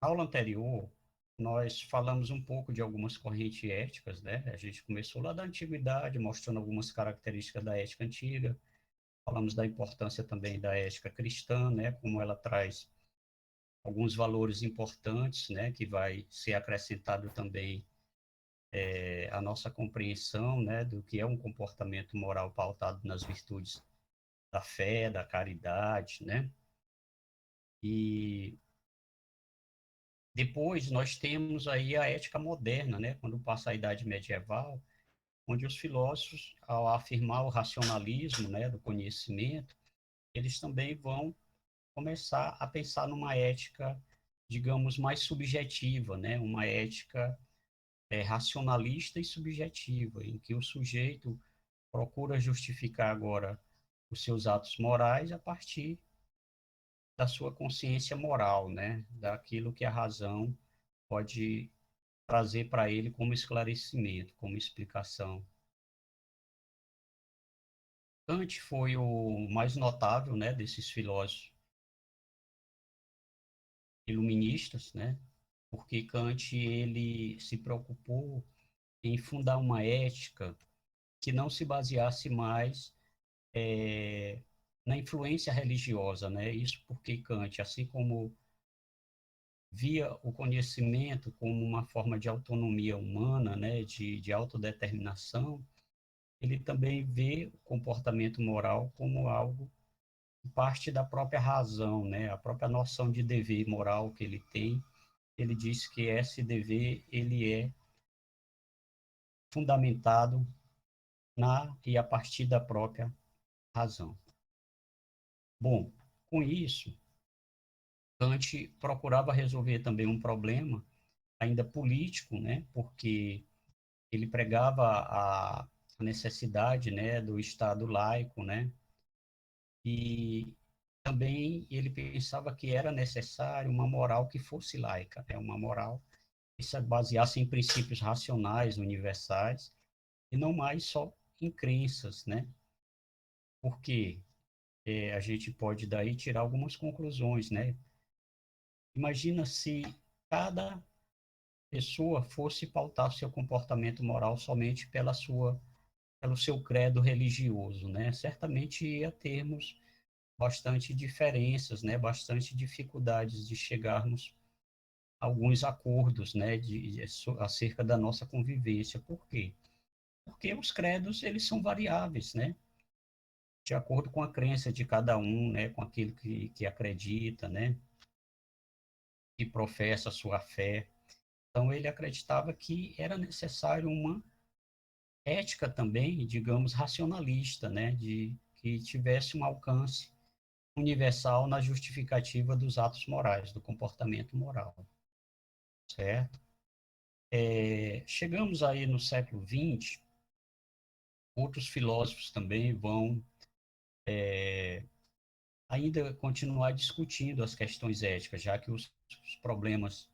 Na aula anterior, nós falamos um pouco de algumas correntes éticas, né? A gente começou lá da antiguidade, mostrando algumas características da ética antiga, falamos da importância também da ética cristã, né? Como ela traz alguns valores importantes, né? Que vai ser acrescentado também a nossa compreensão, né? Do que é um comportamento moral pautado nas virtudes da fé, da caridade, né? E depois nós temos aí a ética moderna, né? Quando passa a Idade Medieval, onde os filósofos, ao afirmar o racionalismo, né, do conhecimento, eles também vão começar a pensar numa ética, digamos, mais subjetiva, né? Uma ética racionalista e subjetiva, em que o sujeito procura justificar agora os seus atos morais a partir da sua consciência moral, né? Daquilo que a razão pode trazer para ele como esclarecimento, como explicação. Kant foi o mais notável, né, desses filósofos iluministas, né? Porque Kant ele se preocupou em fundar uma ética que não se baseasse mais na influência religiosa, né? Isso porque Kant, assim como via o conhecimento como uma forma de autonomia humana, né, de autodeterminação, ele também vê o comportamento moral como algo que parte da própria razão, né, a própria noção de dever moral que ele tem. Ele diz que esse dever ele é fundamentado na e a partir da própria razão. Bom, com isso, Kant procurava resolver também um problema ainda político, né, porque ele pregava a necessidade, né, do Estado laico, né, e também ele pensava que era necessário uma moral que fosse laica, né, uma moral que se baseasse em princípios racionais, universais, e não mais só em crenças, né, porque a gente pode daí tirar algumas conclusões, né. Imagina se cada pessoa fosse pautar seu comportamento moral somente pelo seu credo religioso, né? Certamente ia termos bastante diferenças, né? Bastante dificuldades de chegarmos a alguns acordos, né? Acerca da nossa convivência. Por quê? Porque os credos, eles são variáveis, né? De acordo com a crença de cada um, né? Com aquilo que acredita, né? Que professa a sua fé. Então, ele acreditava que era necessário uma ética também, digamos, racionalista, né? De que tivesse um alcance universal na justificativa dos atos morais, do comportamento moral, certo? Chegamos aí no século XX, outros filósofos também vão ainda continuar discutindo as questões éticas, já que os problemas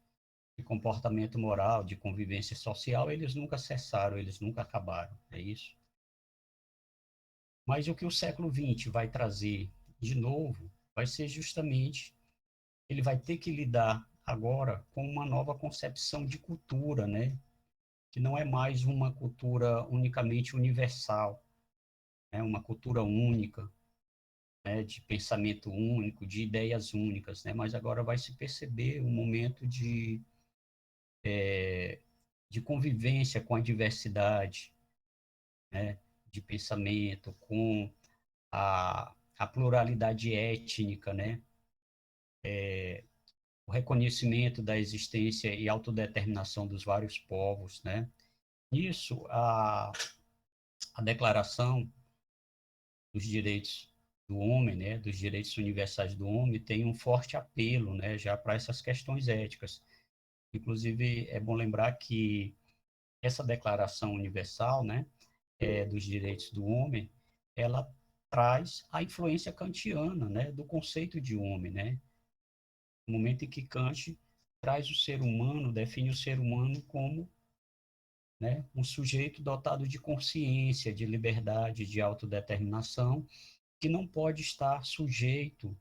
de comportamento moral, de convivência social, eles nunca cessaram, eles nunca acabaram, é isso? Mas o que o século XX vai trazer de novo vai ser justamente, ele vai ter que lidar agora com uma nova concepção de cultura, né? Que não é mais uma cultura unicamente universal, né? Uma cultura única, né? De pensamento único, de ideias únicas, né? Mas agora vai se perceber um momento de convivência com a diversidade, né? De pensamento, com a pluralidade étnica, né? O reconhecimento da existência e autodeterminação dos vários povos, né? Isso, a Declaração dos Direitos do Homem, né, dos Direitos Universais do Homem, tem um forte apelo, né, já para essas questões éticas. Inclusive, é bom lembrar que essa Declaração Universal, né, dos Direitos do Homem, ela traz a influência kantiana, né, do conceito de homem, né, no momento em que Kant traz o ser humano, define o ser humano como, né, um sujeito dotado de consciência, de liberdade, de autodeterminação, que não pode estar sujeito,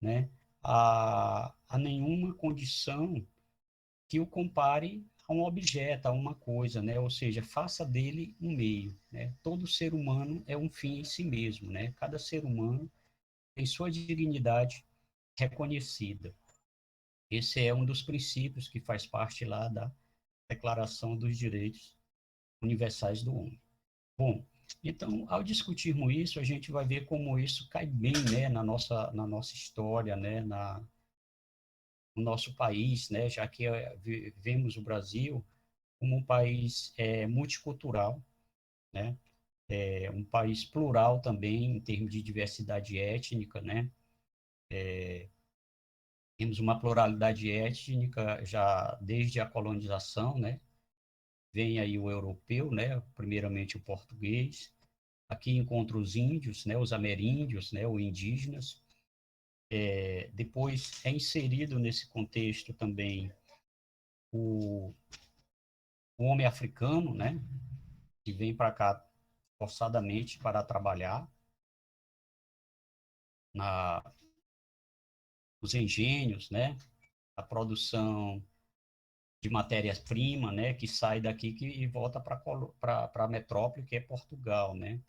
né, a nenhuma condição que o compare a um objeto, a uma coisa, né? Ou seja, faça dele um meio, né? Todo ser humano é um fim em si mesmo, né? Cada ser humano tem sua dignidade reconhecida. Esse é um dos princípios que faz parte lá da Declaração dos Direitos Universais do Homem. Bom, então, ao discutirmos isso, a gente vai ver como isso cai bem, né, na nossa história, né, no nosso país, né, já que vemos o Brasil como um país multicultural, né, um país plural também em termos de diversidade étnica, né, temos uma pluralidade étnica já desde a colonização, né, vem aí o europeu, né, primeiramente o português, aqui encontra os índios, né, os ameríndios, né, os indígenas, depois é inserido nesse contexto também o, o homem africano, né, que vem para cá forçadamente para trabalhar na os engenhos, né, a produção de matéria-prima, né, que sai daqui e volta para a metrópole, que é Portugal, né.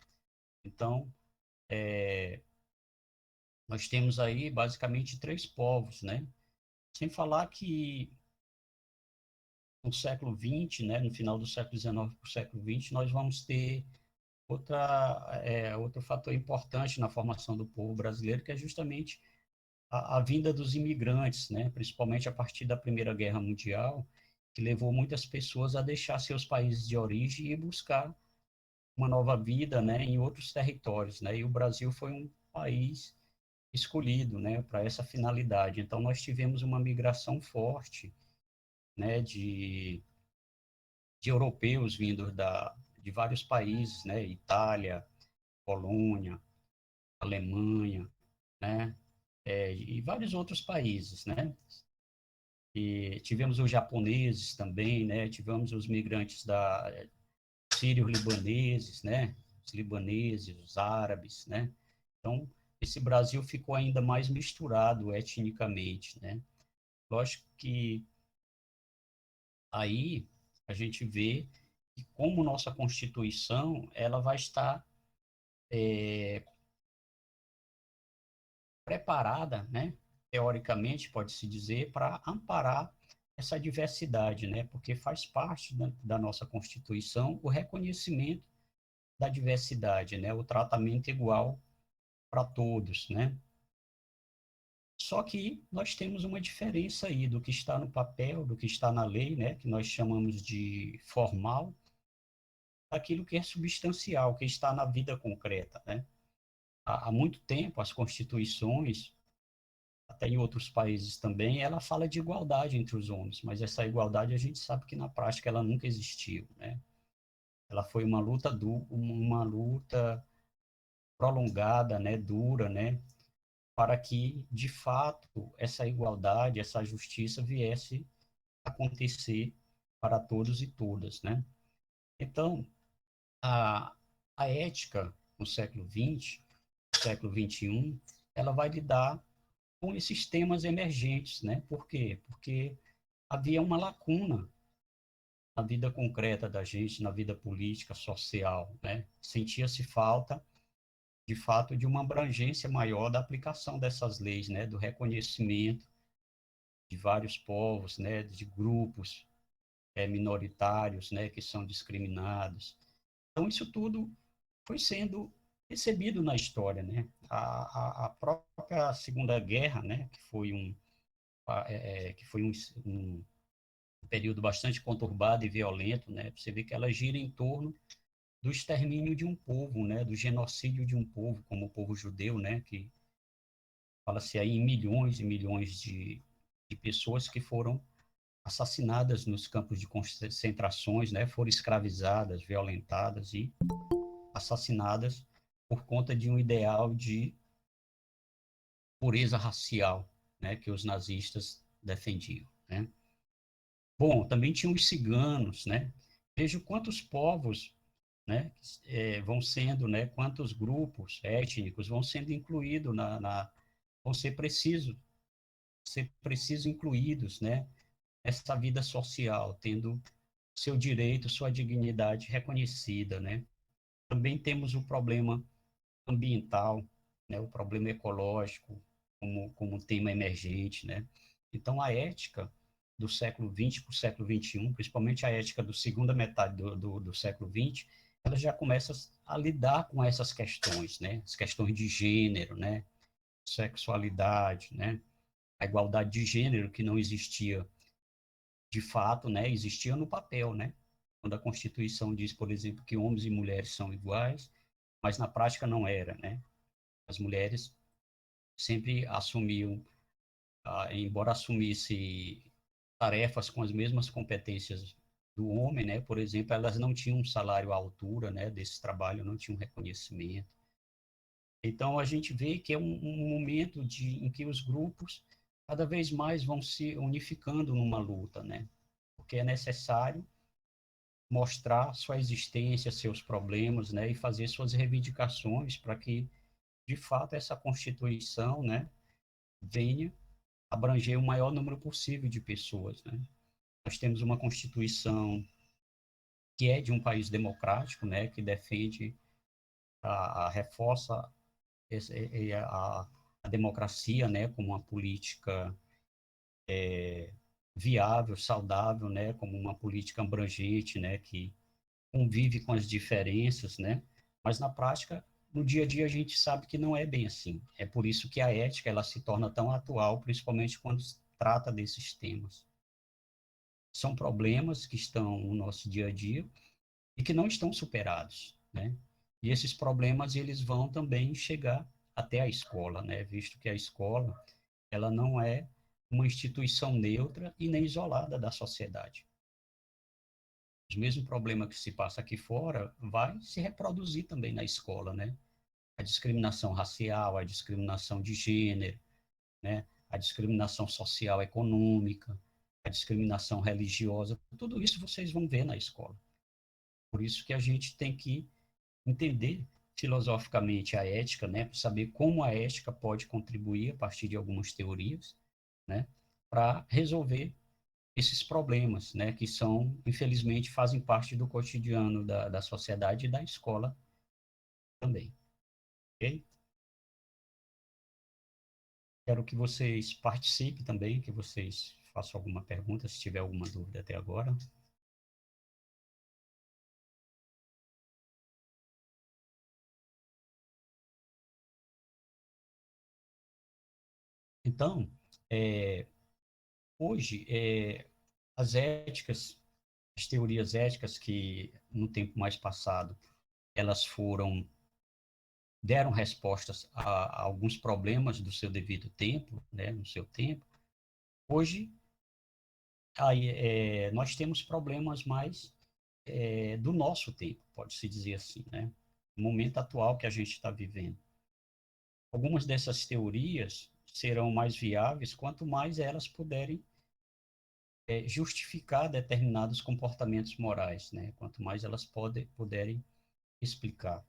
Então, nós temos aí basicamente três povos, né, sem falar que no século XX, né, no final do século XIX para o século XX, nós vamos ter outro fator importante na formação do povo brasileiro, que é justamente a vinda dos imigrantes, né, principalmente a partir da Primeira Guerra Mundial, que levou muitas pessoas a deixar seus países de origem e buscar uma nova vida, né, em outros territórios, né, e o Brasil foi um país escolhido, né, para essa finalidade. Então, nós tivemos uma migração forte, né, de europeus vindos de vários países, né, Itália, Polônia, Alemanha, né, e vários outros países, né, e tivemos os japoneses também, né, tivemos os migrantes sírios libaneses, né, os libaneses, os árabes, né, então esse Brasil ficou ainda mais misturado etnicamente, né, lógico que aí a gente vê que como nossa Constituição, ela vai estar preparada, né, teoricamente, pode-se dizer, para amparar essa diversidade, né, porque faz parte da nossa Constituição o reconhecimento da diversidade, né, o tratamento igual para todos, né. Só que nós temos uma diferença aí do que está no papel, do que está na lei, né, que nós chamamos de formal, daquilo que é substancial, que está na vida concreta, né. Há muito tempo as constituições, até em outros países também, ela fala de igualdade entre os homens, mas essa igualdade a gente sabe que na prática ela nunca existiu, né? Ela foi uma luta prolongada, né, dura, né, para que de fato essa igualdade, essa justiça viesse a acontecer para todos e todas, né? Então, a, a ética no século XX, século XXI, ela vai lidar com esses temas emergentes, né? Por quê? Porque havia uma lacuna na vida concreta da gente, na vida política, social, né? Sentia-se falta, de fato, de uma abrangência maior da aplicação dessas leis, né? Do reconhecimento de vários povos, né? De grupos minoritários, né? Que são discriminados. Então, isso tudo foi sendo recebido na história, né? A própria Segunda Guerra, né? Que foi um período bastante conturbado e violento, né? Você vê que ela gira em torno do extermínio de um povo, né? Do genocídio de um povo, como o povo judeu, né? Que fala-se aí em milhões e milhões de pessoas que foram assassinadas nos campos de concentrações, né? Foram escravizadas, violentadas e assassinadas por conta de um ideal de pureza racial, né? Que os nazistas defendiam, né? Bom, também tinham os ciganos, né? Veja quantos povos, né, vão sendo, né, quantos grupos étnicos vão sendo incluídos vão ser precisos ser preciso incluídos, né, nessa vida social, tendo seu direito, sua dignidade reconhecida, né? Também temos o problema ambiental, né, o problema ecológico como tema emergente, né? Então, a ética do século XX para o século XXI, principalmente a ética da segunda metade do século XX, ela já começa a lidar com essas questões, né? As questões de gênero, né? Sexualidade, né? A igualdade de gênero que não existia de fato, né? Existia no papel, né? Quando a Constituição diz, por exemplo, que homens e mulheres são iguais, mas na prática não era, né? As mulheres sempre assumiam, embora assumisse tarefas com as mesmas competências do homem, né? Por exemplo, elas não tinham um salário à altura, né? Desse trabalho, não tinham reconhecimento. Então, a gente vê que é um momento em que os grupos cada vez mais vão se unificando numa luta, né? Porque é necessário mostrar sua existência, seus problemas, né? E fazer suas reivindicações para que, de fato, essa Constituição, né? Venha abranger o maior número possível de pessoas, né? Nós temos uma Constituição que é de um país democrático, né? Que defende, reforça a democracia, né? Como uma política viável, saudável, né? Como uma política abrangente, né? Que convive com as diferenças, né? Mas na prática, no dia a dia a gente sabe que não é bem assim. É por isso que a ética ela se torna tão atual, principalmente quando se trata desses temas. São problemas que estão no nosso dia a dia e que não estão superados, né? E esses problemas eles vão também chegar até a escola, né? Visto que a escola ela não é uma instituição neutra e nem isolada da sociedade. O mesmo problema que se passa aqui fora vai se reproduzir também na escola, né? A discriminação racial, a discriminação de gênero, né? A discriminação social econômica, a discriminação religiosa, tudo isso vocês vão ver na escola. Por isso que a gente tem que entender filosoficamente a ética, né? Para saber como a ética pode contribuir a partir de algumas teorias, né? Para resolver esses problemas, né, que são, infelizmente, fazem parte do cotidiano da sociedade e da escola também. Ok? Quero que vocês participem também, que vocês façam alguma pergunta, se tiver alguma dúvida até agora. Então, é, hoje, as éticas, as teorias éticas que, no tempo mais passado, elas deram respostas a alguns problemas do seu devido tempo, né, no seu tempo. Hoje, aí, nós temos problemas mais do nosso tempo, pode-se dizer assim, né? O momento atual que a gente está vivendo. Algumas dessas teorias serão mais viáveis quanto mais elas puderem justificar determinados comportamentos morais, né? Quanto mais elas puderem explicar.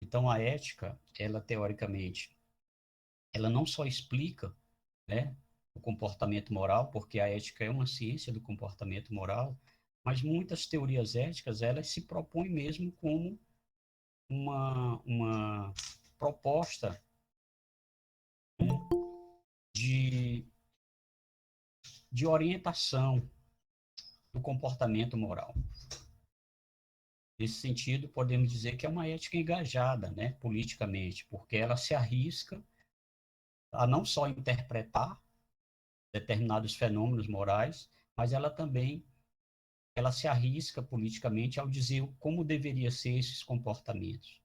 Então, a ética, ela teoricamente, ela não só explica, né, o comportamento moral, porque a ética é uma ciência do comportamento moral, mas muitas teorias éticas, elas se propõem mesmo como uma proposta, né, de, de orientação do comportamento moral. Nesse sentido, podemos dizer que é uma ética engajada, né, politicamente, porque ela se arrisca a não só interpretar determinados fenômenos morais, mas ela se arrisca politicamente ao dizer como deveria ser esses comportamentos.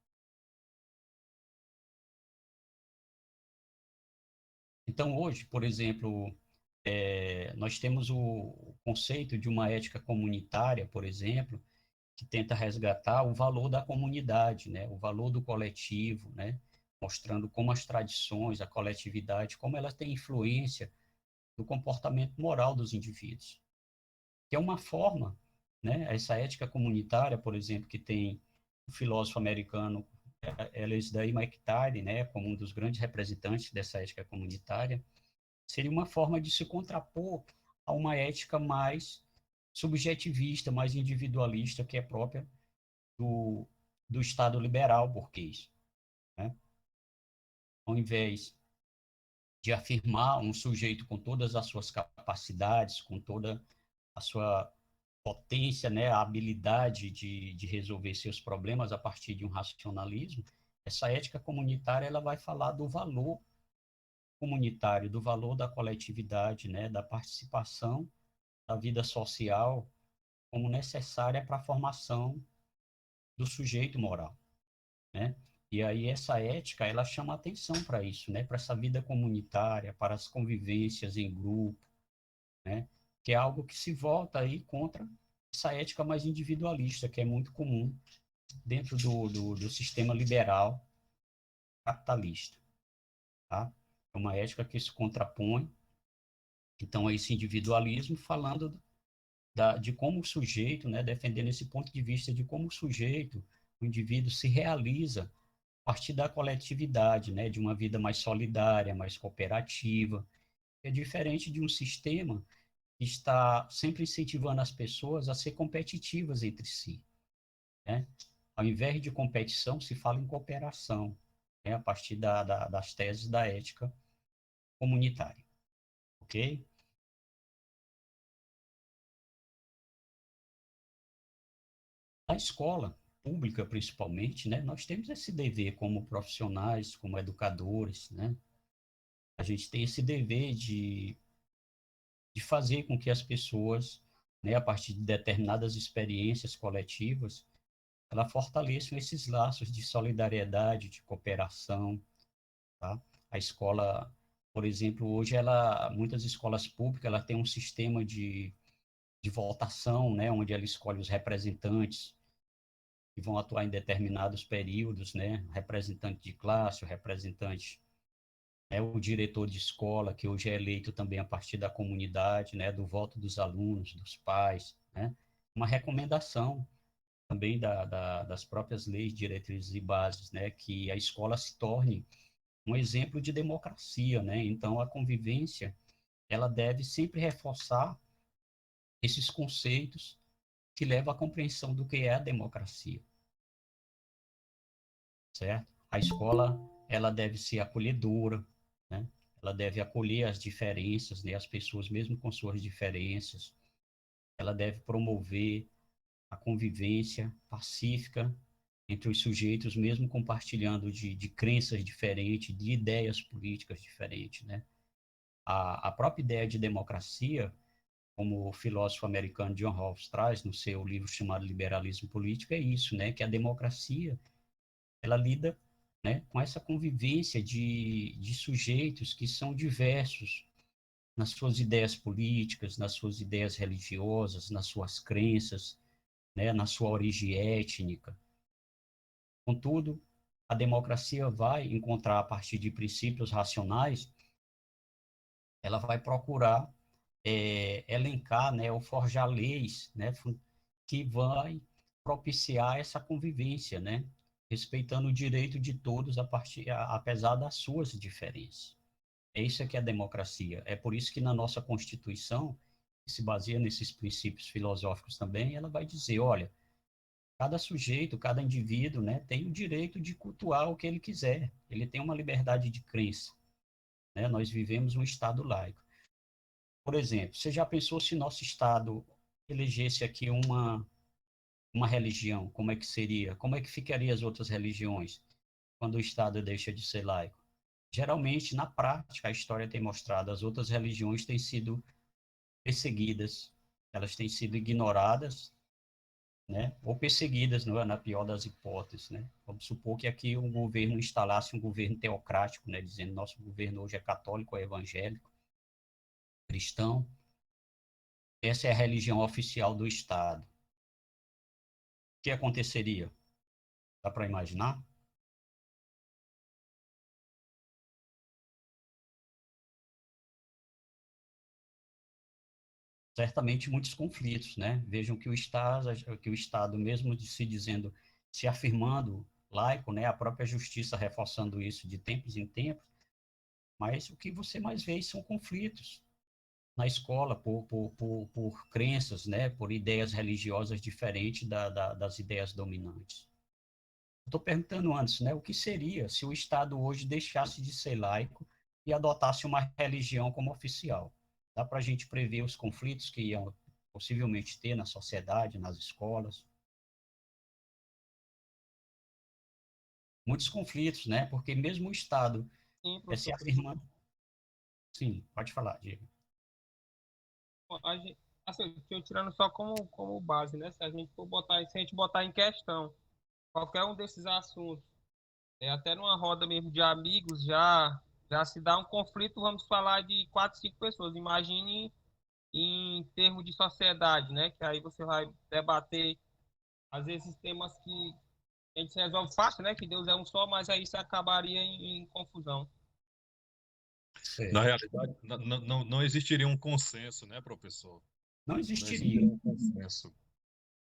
Então, hoje, por exemplo, nós temos o conceito de uma ética comunitária, por exemplo, que tenta resgatar o valor da comunidade, né? O valor do coletivo, né? Mostrando como as tradições, a coletividade, como ela tem influência no comportamento moral dos indivíduos. Que é uma forma, né? Essa ética comunitária, por exemplo, que tem o filósofo americano Alasdair MacTaggart, né? Como um dos grandes representantes dessa ética comunitária, seria uma forma de se contrapor a uma ética mais subjetivista, mais individualista, que é própria do, do Estado liberal burguês, né? Ao invés de afirmar um sujeito com todas as suas capacidades, com toda a sua potência, né, a habilidade de resolver seus problemas a partir de um racionalismo, essa ética comunitária ela vai falar do valor comunitário, do valor da coletividade, né, da participação da vida social como necessária para a formação do sujeito moral, né? E aí essa ética, ela chama atenção para isso, né? Para essa vida comunitária, para as convivências em grupo, né? Que é algo que se volta aí contra essa ética mais individualista, que é muito comum dentro do sistema liberal capitalista, tá? É uma ética que se contrapõe, então, a esse individualismo, falando de como o sujeito, né? Defendendo esse ponto de vista de como o sujeito, o indivíduo se realiza a partir da coletividade, né? De uma vida mais solidária, mais cooperativa. É diferente de um sistema que está sempre incentivando as pessoas a ser competitivas entre si, né? Ao invés de competição, se fala em cooperação, né? A partir das teses da ética comunitária, ok? Na escola pública, principalmente, né? Nós temos esse dever como profissionais, como educadores, né? A gente tem esse dever de fazer com que as pessoas, né, a partir de determinadas experiências coletivas, ela fortaleçam esses laços de solidariedade, de cooperação, tá? A escola, por exemplo, hoje muitas escolas públicas, ela tem um sistema de votação, né, onde ela escolhe os representantes que vão atuar em determinados períodos, né, representante de classe, o representante, o diretor de escola, que hoje é eleito também a partir da comunidade, né, do voto dos alunos, dos pais, né, uma recomendação também das próprias leis, diretrizes e bases, né, que a escola se torne um exemplo de democracia, né? Então, a convivência, ela deve sempre reforçar esses conceitos que levam à compreensão do que é a democracia, certo? A escola, ela deve ser acolhedora, né? Ela deve acolher as diferenças, né? As pessoas, mesmo com suas diferenças. Ela deve promover a convivência pacífica entre os sujeitos, mesmo compartilhando de crenças diferentes, de ideias políticas diferentes, né? A própria ideia de democracia, como o filósofo americano John Rawls traz no seu livro chamado Liberalismo Político, é isso, né? Que a democracia, ela lida, né, com essa convivência de sujeitos que são diversos nas suas ideias políticas, nas suas ideias religiosas, nas suas crenças, né, na sua origem étnica. Contudo, a democracia vai encontrar, a partir de princípios racionais, ela vai procurar elencar, né, ou forjar leis, né, que vai propiciar essa convivência, né, respeitando o direito de todos apesar das suas diferenças. É isso que é a democracia. É por isso que na nossa Constituição, que se baseia nesses princípios filosóficos também, ela vai dizer, olha, cada sujeito, cada indivíduo, né, tem o direito de cultuar o que ele quiser. Ele tem uma liberdade de crença, né? Nós vivemos um Estado laico. Por exemplo, você já pensou se nosso Estado elegesse aqui uma religião? Como é que seria? Como é que ficaria as outras religiões quando o Estado deixa de ser laico? Geralmente, na prática, a história tem mostrado, as outras religiões têm sido perseguidas, elas têm sido ignoradas, né? Ou perseguidas, não é? Na pior das hipóteses, né? Vamos supor que aqui um governo instalasse um governo teocrático, né? Dizendo nosso governo hoje é católico, é evangélico, cristão. Essa é a religião oficial do Estado. O que aconteceria? Dá para imaginar? Certamente muitos conflitos, né? Vejam que o Estado mesmo se dizendo, se afirmando laico, né? A própria justiça reforçando isso de tempos em tempos, Mas o que você mais vê são conflitos na escola por crenças, né? Por ideias religiosas diferentes das ideias dominantes. Estou perguntando antes, né? O que seria se o Estado hoje deixasse de ser laico e adotasse uma religião como oficial? Dá para a gente prever os conflitos que iam possivelmente ter na sociedade, nas escolas? Muitos conflitos, né? Porque mesmo o Estado Sim, se professor. afirmando... Sim, pode falar, Diego. A gente, assim, eu tirando só como base, né? Se a gente for botar, se a gente botar em questão qualquer um desses assuntos, até numa roda mesmo de amigos, já se dá um conflito, vamos falar de quatro, cinco pessoas. Imagine em termos de sociedade, né? Que aí você vai debater, às vezes, temas que a gente resolve fácil, né? Que Deus é um só, mas aí isso acabaria em confusão. Na Certo. realidade, não existiria um consenso, né, professor? Não Não existiria existiria. um consenso.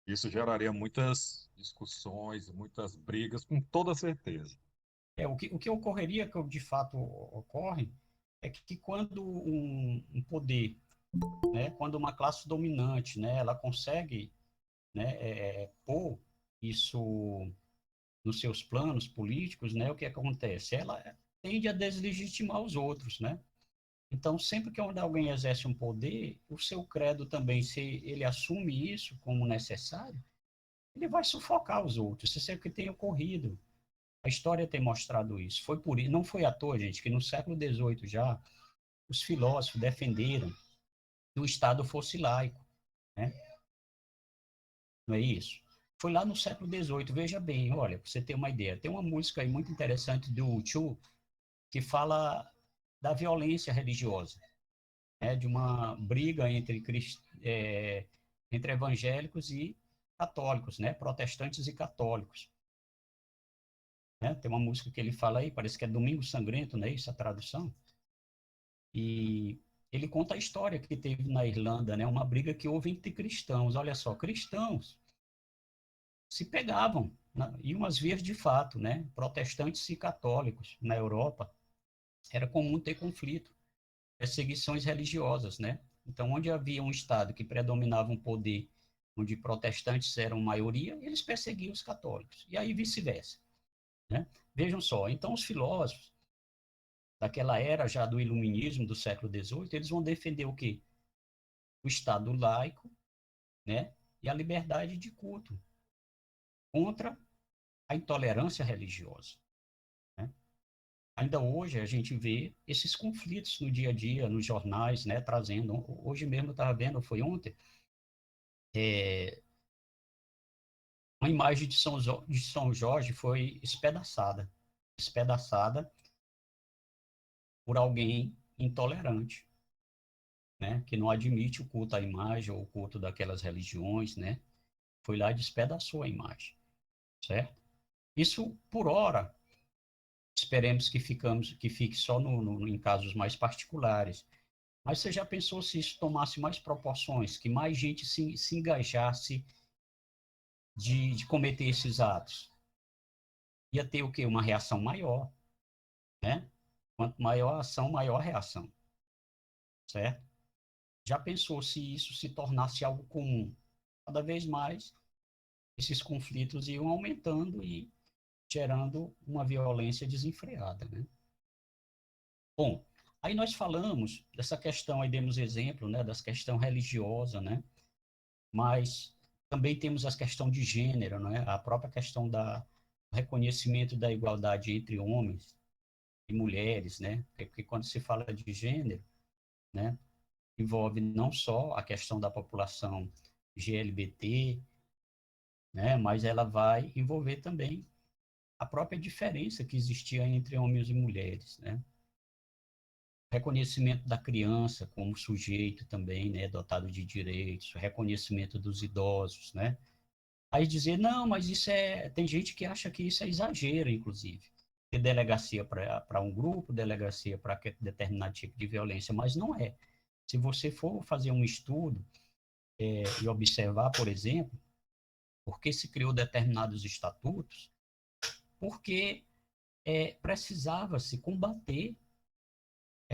Isso geraria muitas discussões, muitas brigas, com toda certeza. O que ocorreria, que de fato ocorre, é que quando um poder, né, quando uma classe dominante, né, ela consegue, né, pôr isso nos seus planos políticos, né, o que acontece? Ela tende a deslegitimar os outros, né? Então, sempre que alguém exerce um poder, o seu credo também, se ele assume isso como necessário, ele vai sufocar os outros. Isso é o que tem ocorrido. A história tem mostrado isso. Foi por isso, não foi à toa, gente, que no século XVIII já os filósofos defenderam que o Estado fosse laico, né? Não é isso? Foi lá no século XVIII. Veja bem, olha, para você ter uma ideia, tem uma música aí muito interessante do U2 que fala da violência religiosa, né? De uma briga entre evangélicos e católicos, né? Protestantes e católicos. Né? Tem uma música que ele fala aí, parece que é Domingo Sangrento, não é isso a tradução? E ele conta a história que teve na Irlanda, né? Uma briga que houve entre cristãos. Olha só, cristãos se pegavam, né? Iam às vias de fato, né? Protestantes e católicos na Europa era comum ter conflito, perseguições religiosas, né? Então, onde havia um Estado que predominava um poder, onde protestantes eram maioria, eles perseguiam os católicos. E aí vice-versa, né? Vejam só, então os filósofos daquela era já do iluminismo do século XVIII, eles vão defender o quê? O Estado laico, né? E a liberdade de culto contra a intolerância religiosa, né? Ainda hoje a gente vê esses conflitos no dia a dia, nos jornais, né? Trazendo. Hoje mesmo eu estava vendo, foi ontem, uma imagem de São Jorge foi espedaçada por alguém intolerante, né? Que não admite o culto à imagem ou o culto daquelas religiões, né? Foi lá e despedaçou a imagem, certo? Isso, por hora, esperemos que fique só em casos mais particulares. Mas você já pensou se isso tomasse mais proporções, que mais gente se engajasse de cometer esses atos? Ia ter o quê? Uma reação maior, né? Quanto maior a ação, maior a reação, certo? Já pensou se isso se tornasse algo comum? Cada vez mais, esses conflitos iam aumentando e gerando uma violência desenfreada, né? Bom, aí nós falamos dessa questão, aí demos exemplo, né, das questão religiosa, né, mas também temos a questão de gênero, né, a própria questão do reconhecimento da igualdade entre homens e mulheres, né, porque quando se fala de gênero, né, envolve não só a questão da população GLBT, né, mas ela vai envolver também a própria diferença que existia entre homens e mulheres, né, reconhecimento da criança como sujeito também, né, dotado de direitos, reconhecimento dos idosos, né? Aí dizer, não, mas isso é... Tem gente que acha que isso é exagero, inclusive. Ter delegacia para um grupo, delegacia para determinado tipo de violência, mas não é. Se você for fazer um estudo e observar, por exemplo, por que se criou determinados estatutos, porque precisava-se combater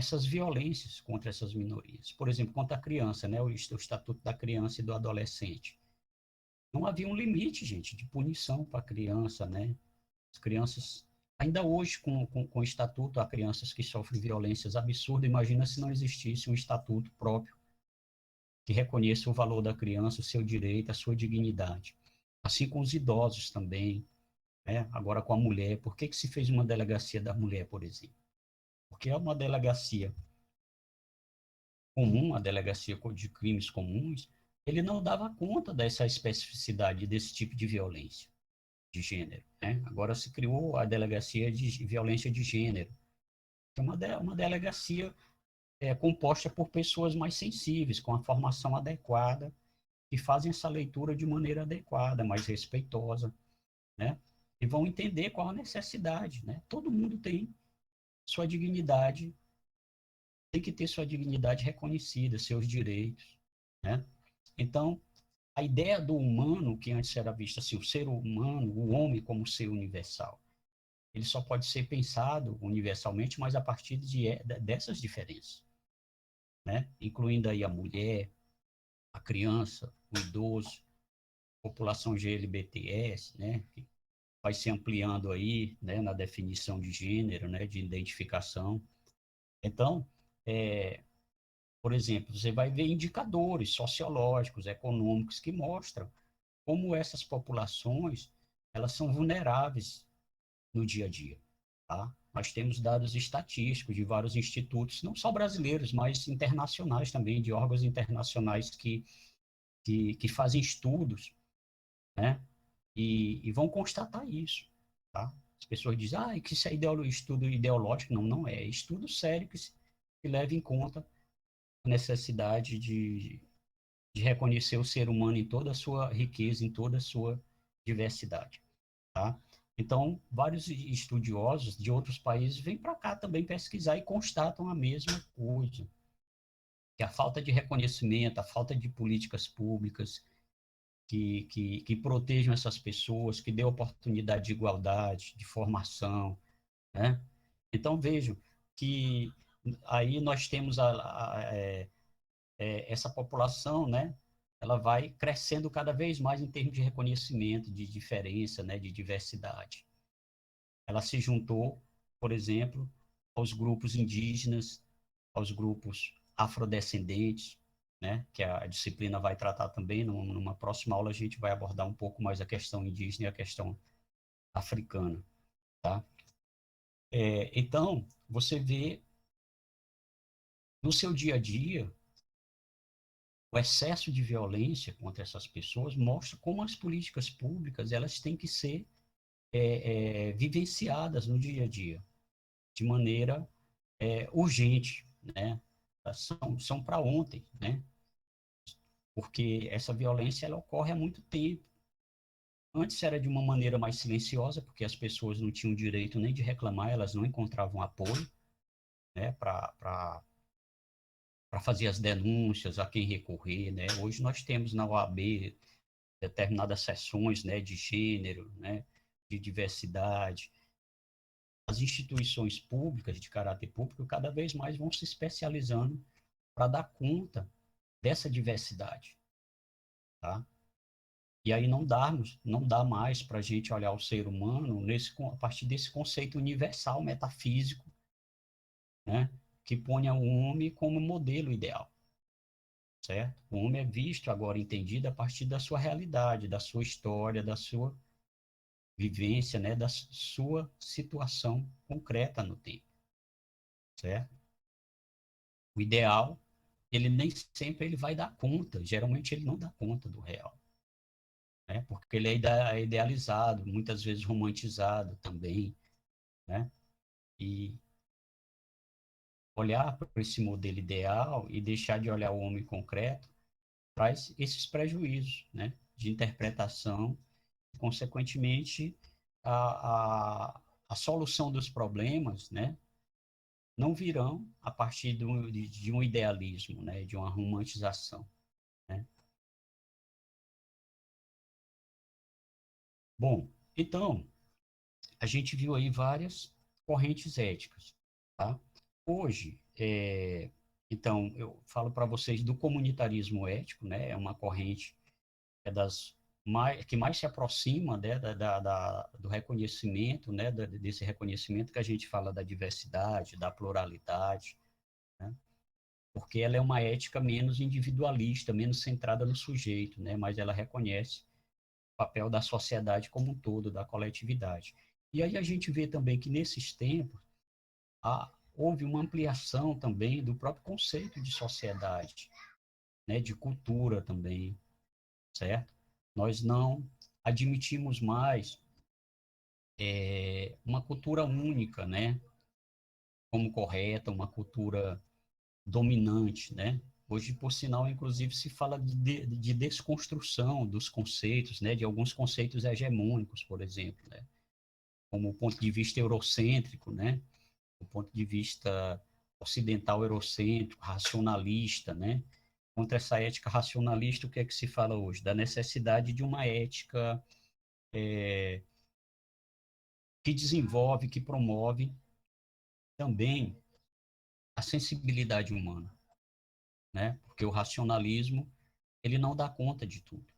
essas violências contra essas minorias. Por exemplo, contra a criança, né, o Estatuto da Criança e do Adolescente. Não havia um limite, gente, de punição para a criança, né? As crianças, ainda hoje, com o estatuto, há crianças que sofrem violências absurdas. Imagina se não existisse um estatuto próprio que reconheça o valor da criança, o seu direito, a sua dignidade. Assim com os idosos também, né? Agora com a mulher. Por que se fez uma delegacia da mulher, por exemplo? Porque é uma delegacia comum, a delegacia de crimes comuns, ele não dava conta dessa especificidade desse tipo de violência de gênero, né? Agora se criou a delegacia de violência de gênero, que é uma delegacia composta por pessoas mais sensíveis, com a formação adequada, que fazem essa leitura de maneira adequada, mais respeitosa, né? E vão entender qual a necessidade, né? Todo mundo tem sua dignidade, tem que ter sua dignidade reconhecida, seus direitos, né? Então, a ideia do humano, que antes era vista assim, o ser humano, o homem como ser universal, ele só pode ser pensado universalmente, mas a partir dessas diferenças, né? Incluindo aí a mulher, a criança, o idoso, a população GLBTS, né? Que vai se ampliando aí, né? Na definição de gênero, né? De identificação. Então, por exemplo, você vai ver indicadores sociológicos, econômicos que mostram como essas populações elas são vulneráveis no dia a dia, tá? Nós temos dados estatísticos de vários institutos, não só brasileiros, mas internacionais também, de órgãos internacionais que fazem estudos, né? E vão constatar isso, tá? As pessoas dizem, que isso é estudo ideológico. Não, não é. É estudo sério que leva em conta a necessidade de reconhecer o ser humano em toda a sua riqueza, em toda a sua diversidade, tá? Então, vários estudiosos de outros países vêm para cá também pesquisar e constatam a mesma coisa, que a falta de reconhecimento, a falta de políticas públicas que protejam essas pessoas, que dê oportunidade de igualdade, de formação, né? Então, vejam que aí nós temos essa população, né? Ela vai crescendo cada vez mais em termos de reconhecimento, de diferença, né? De diversidade. Ela se juntou, por exemplo, aos grupos indígenas, aos grupos afrodescendentes, né? Que a disciplina vai tratar também. Numa próxima aula a gente vai abordar um pouco mais a questão indígena e a questão africana, tá? Então, você vê no seu dia a dia o excesso de violência contra essas pessoas mostra como as políticas públicas elas têm que ser vivenciadas no dia a dia de maneira urgente, né? São para ontem, né? Porque essa violência ela ocorre há muito tempo. Antes era de uma maneira mais silenciosa, porque as pessoas não tinham direito nem de reclamar, elas não encontravam apoio, né, para fazer as denúncias, a quem recorrer, né? Hoje nós temos na OAB determinadas seções, né, de gênero, né, de diversidade. As instituições públicas de caráter público cada vez mais vão se especializando para dar conta dessa diversidade, tá? E aí não dá mais para a gente olhar o ser humano a partir desse conceito universal, metafísico, né? Que ponha o homem como modelo ideal, certo? O homem é visto agora, entendido a partir da sua realidade, da sua história, da sua vivência, né? Da sua situação concreta no tempo, certo? O ideal, ele nem sempre ele vai dar conta, geralmente ele não dá conta do real, né? Porque ele é idealizado, muitas vezes romantizado também, né? E olhar para esse modelo ideal e deixar de olhar o homem concreto traz esses prejuízos, né? De interpretação, e, consequentemente, a solução dos problemas, né? Não virão a partir de um idealismo, né? De uma romantização, né? Bom, então, a gente viu aí várias correntes éticas, tá? Hoje, Então, eu falo para vocês do comunitarismo ético, né? É uma corrente que mais se aproxima, né, do reconhecimento, né, desse reconhecimento que a gente fala da diversidade, da pluralidade, né? Porque ela é uma ética menos individualista, menos centrada no sujeito, né? Mas ela reconhece o papel da sociedade como um todo, da coletividade. E aí a gente vê também que nesses tempos houve uma ampliação também do próprio conceito de sociedade, né, de cultura também, certo? Nós não admitimos mais uma cultura única, né, como correta, uma cultura dominante, né? Hoje, por sinal, inclusive, se fala de desconstrução dos conceitos, né, de alguns conceitos hegemônicos, por exemplo, né, como o ponto de vista eurocêntrico, né, o ponto de vista ocidental eurocêntrico, racionalista, né? Contra essa ética racionalista, o que é que se fala hoje? Da necessidade de uma ética que desenvolve, que promove também a sensibilidade humana, né? Porque o racionalismo, ele não dá conta de tudo.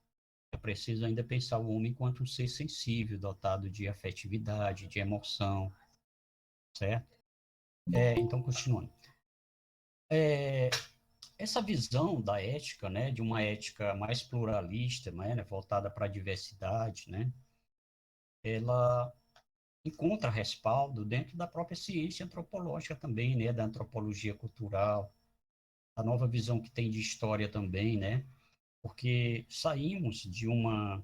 É preciso ainda pensar o homem enquanto um ser sensível, dotado de afetividade, de emoção, certo? Então, continuando. Essa visão da ética, né, de uma ética mais pluralista, né, voltada para a diversidade, né, ela encontra respaldo dentro da própria ciência antropológica também, né, da antropologia cultural, a nova visão que tem de história também, né, porque saímos de um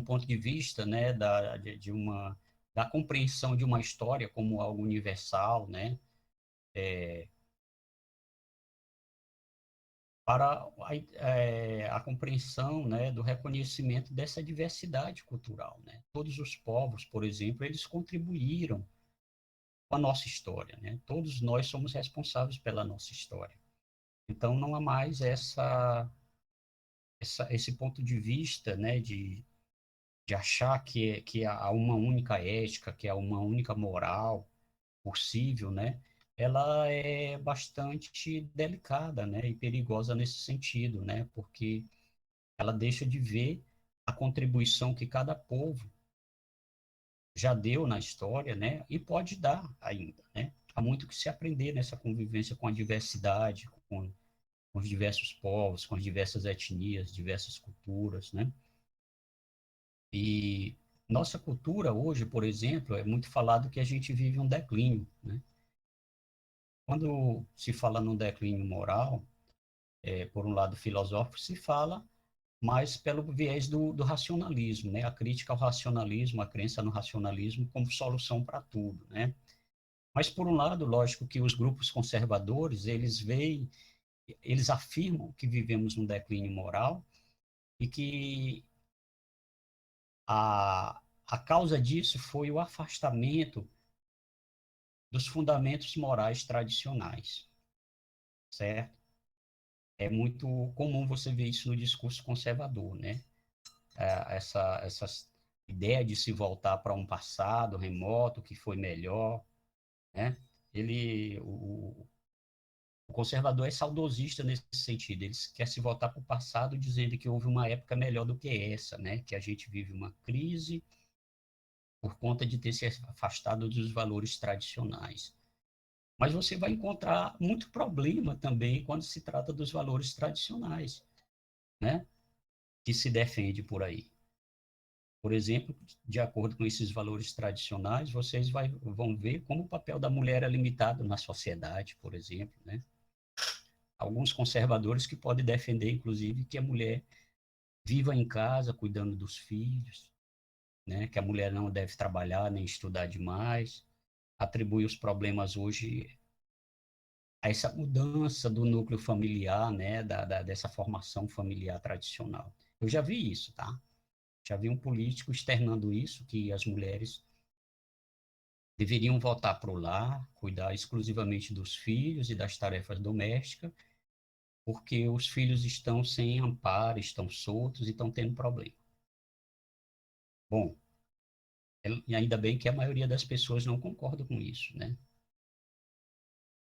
ponto de vista, né, da compreensão de uma história como algo universal, né, para a compreensão, né, do reconhecimento dessa diversidade cultural, né. Todos os povos, por exemplo, eles contribuíram com a nossa história, né. Todos nós somos responsáveis pela nossa história. Então, não há mais esse ponto de vista, né, de achar que há uma única ética, que há uma única moral possível, né, ela é bastante delicada, né, e perigosa nesse sentido, né, porque ela deixa de ver a contribuição que cada povo já deu na história, né, e pode dar ainda, né. Há muito que se aprender nessa convivência com a diversidade, com os diversos povos, com as diversas etnias, diversas culturas, né. E nossa cultura hoje, por exemplo, é muito falado que a gente vive um declínio, né. Quando se fala num declínio moral, por um lado filosófico, se fala mais pelo viés do racionalismo, né? A crítica ao racionalismo, a crença no racionalismo como solução para tudo, né? Mas, por um lado, lógico que os grupos conservadores, eles afirmam que vivemos um declínio moral e que a causa disso foi o afastamento dos fundamentos morais tradicionais, certo? É muito comum você ver isso no discurso conservador, né? Essa ideia de se voltar para um passado remoto que foi melhor, né? O conservador é saudosista nesse sentido, ele quer se voltar para o passado dizendo que houve uma época melhor do que essa, né? Que a gente vive uma crise por conta de ter se afastado dos valores tradicionais. Mas você vai encontrar muito problema também quando se trata dos valores tradicionais, né? Que se defende por aí. Por exemplo, de acordo com esses valores tradicionais, vão ver como o papel da mulher é limitado na sociedade, por exemplo, né? Alguns conservadores que podem defender, inclusive, que a mulher viva em casa cuidando dos filhos, né? Que a mulher não deve trabalhar nem estudar demais, atribui os problemas hoje a essa mudança do núcleo familiar, né? Dessa formação familiar tradicional. Eu já vi isso, tá? Já vi um político externando isso, que as mulheres deveriam voltar para o lar, cuidar exclusivamente dos filhos e das tarefas domésticas, porque os filhos estão sem amparo, estão soltos e estão tendo problema. Bom, e ainda bem que a maioria das pessoas não concorda com isso, né?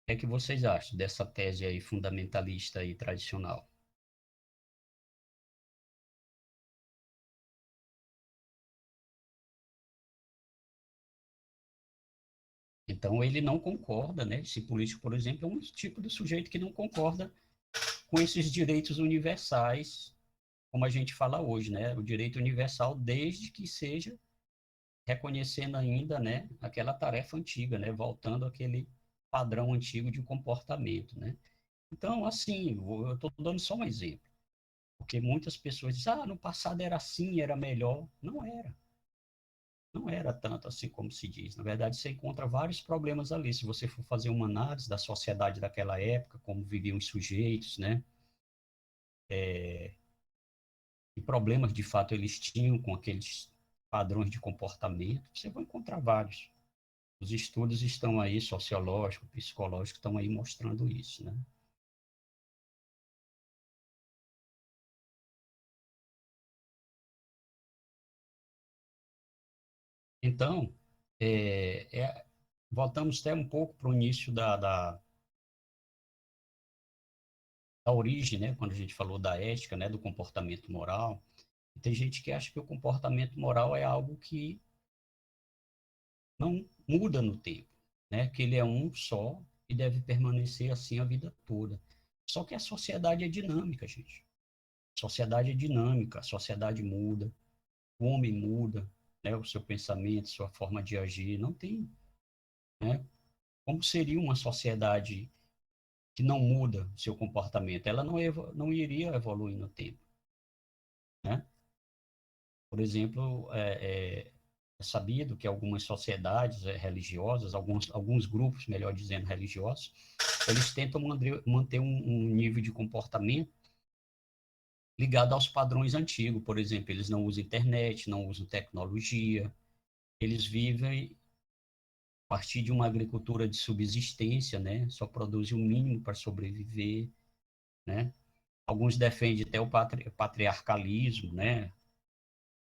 que é que vocês acham dessa tese aí fundamentalista e tradicional? Então, ele não concorda, né? Esse político, por exemplo, é um tipo de sujeito que não concorda com esses direitos universais, como a gente fala hoje, né? O direito universal, desde que seja reconhecendo ainda, né, aquela tarefa antiga, né? Voltando àquele padrão antigo de comportamento, né? Então, assim, eu estou dando só um exemplo, porque muitas pessoas dizem, no passado era assim, era melhor. Não era. Não era tanto assim como se diz. Na verdade, você encontra vários problemas ali. Se você for fazer uma análise da sociedade daquela época, como viviam os sujeitos, né? Que problemas de fato eles tinham com aqueles padrões de comportamento, você vai encontrar vários. Os estudos estão aí, sociológicos, psicológicos, estão aí mostrando isso, né? Então, voltamos até um pouco para o início da origem, né? Quando a gente falou da ética, né? Do comportamento moral. Tem gente que acha que o comportamento moral é algo que não muda no tempo, né? Que ele é um só e deve permanecer assim a vida toda. Só que a sociedade é dinâmica, gente. A sociedade é dinâmica, a sociedade muda, o homem muda, né? O seu pensamento, sua forma de agir, não tem, né? Como seria uma sociedade que não muda seu comportamento? Ela não iria evoluir no tempo, né? Por exemplo, é sabido que algumas sociedades religiosas, alguns grupos, melhor dizendo, religiosos, eles tentam manter um nível de comportamento ligado aos padrões antigos. Por exemplo, eles não usam internet, não usam tecnologia, eles vivem a partir de uma agricultura de subsistência, né? Só produzem o mínimo para sobreviver, né? Alguns defendem até o patriarcalismo, né?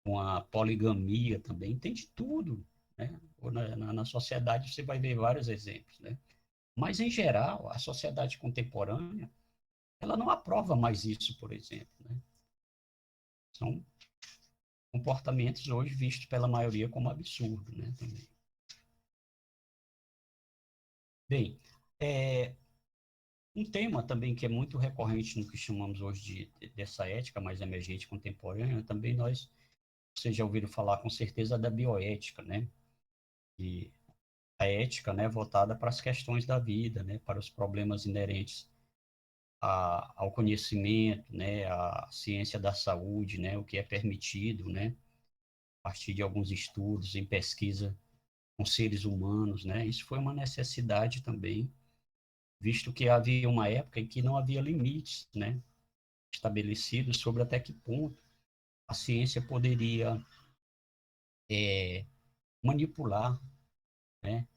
Com a poligamia também, tem de tudo, né? Na sociedade você vai ver vários exemplos, né? Mas, em geral, a sociedade contemporânea, ela não aprova mais isso, por exemplo, né? São comportamentos hoje vistos pela maioria como absurdo, né? Também. Bem, é, um tema também que é muito recorrente no que chamamos hoje dessa ética mais emergente contemporânea, também vocês já ouviram falar com certeza da bioética, né? E a ética, né, voltada para as questões da vida, né, para os problemas inerentes ao conhecimento, né, à ciência da saúde, né, o que é permitido, né, a partir de alguns estudos em pesquisa com seres humanos, né, isso foi uma necessidade também, visto que havia uma época em que não havia limites, né, estabelecidos sobre até que ponto a ciência poderia manipular, né,